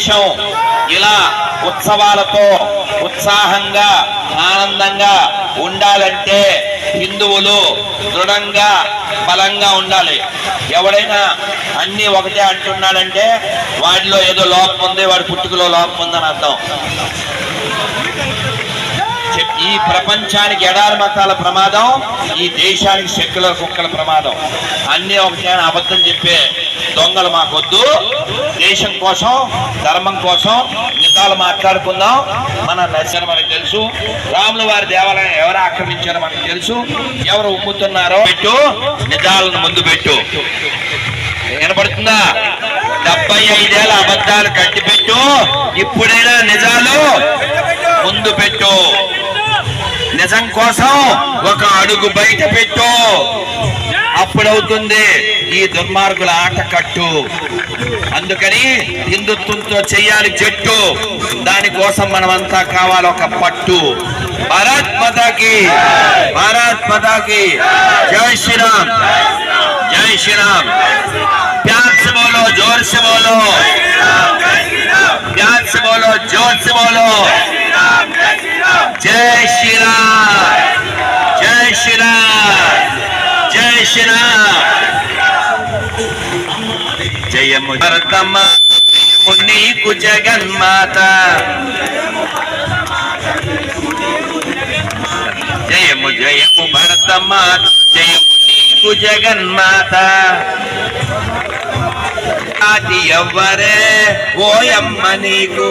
దేశం ఇలా ఉత్సవాలతో ఉత్సాహంగా ఆనందంగా ఉండాలంటే హిందువులు దృఢంగా బలంగా ఉండాలి. ఎవడైనా అన్ని ఒకటే అంటున్నాడంటే వాడిలో ఏదో లోపం ఉంది, వాడి పుట్టుకలో లోపం ఉందని అర్థం. ఈ ప్రపంచానికి ఎడారి మతాల ప్రమాదం, ఈ దేశానికి సెక్యులర్ కుక్కల ప్రమాదం. అన్ని ఒకటే అని అబద్ధం చెప్పే దొంగలు మాకొద్దు. దేశం కోసం ధర్మం కోసం నిజాలు మాట్లాడుకుందాం. మన దర్శనం మనకు తెలుసు, రాముల వారి దేవాలయం ఎవరు ఆక్రమించారో మనకు తెలుసు, ఎవరు ఉమ్ముతున్నారో పెట్టు, నిజాలను ముందు పెట్టు. వినపడుతుందా? 75 ఏళ్ళ అబద్ధాలు కట్టిపెట్టు, ఇప్పుడైనా నిజాలు ముందు పెట్టు. నిజం కోసం ఒక అడుగు బయట పెట్టు, అప్పుడవుతుంది ఈ దుర్మార్గుల ఆట కట్టు. అందుకని హిందుత్వంతో చెయ్యాలి జట్టు, దానికోసం మనమంతా కావాలి ఒక పట్టు. భారత్ మాతాకి, భారత్ మాతాకి జై శ్రీరామ్, జై శ్రీరామ్. प्यार से बोलो, जोर से बोलो, प्यार से बोलो, जोर से बोलो. जय श्री राम, जय श्री राम, जय श्री राम. जय भरतमा मुनि कु जगन्माता, जय भरतमा, जय मुनि कु जगन्माता. సాటి ఎవ్వరే ఓయమ్మ నీకు,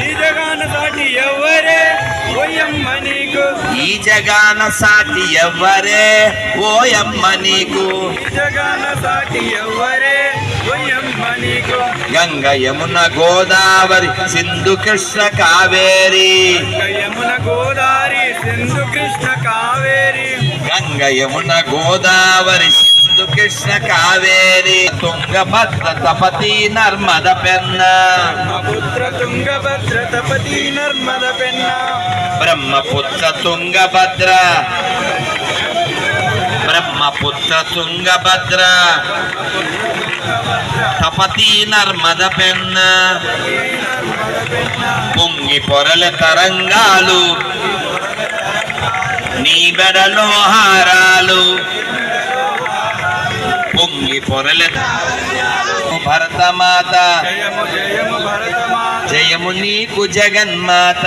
ఈ జగాన సాటి ఎవ్వరే ఓయమ్మ నీకు, ఈ జగాన సాటి ఎవ్వరే ఓయమ్మ నీకు, ఈ జగాన సాటి ఎవ్వరే ఓయమ్మ నీకు. గంగ యమున గోదావరి సింధు కృష్ణ కావేరి, యమున గోదావరి సింధు కృష్ణ కావేరి, గంగ యమున గోదావరి కృష్ణ కావేరి. తుంగభద్ర తపతి నర్మద పెన్న, బ్రహ్మపుత్ర తుంగభద్ర తపతి నర్మద పెన్న, బ్రహ్మపుత్ర తుంగభద్ర, బ్రహ్మపుత్ర తుంగభద్ర తపతి నర్మద పెన్న. పొంగి పొరల తరంగాలు నీ బెడలో హారాలు, పొంగి పొరల భరతమాత, జయము నీకు జగన్మాత.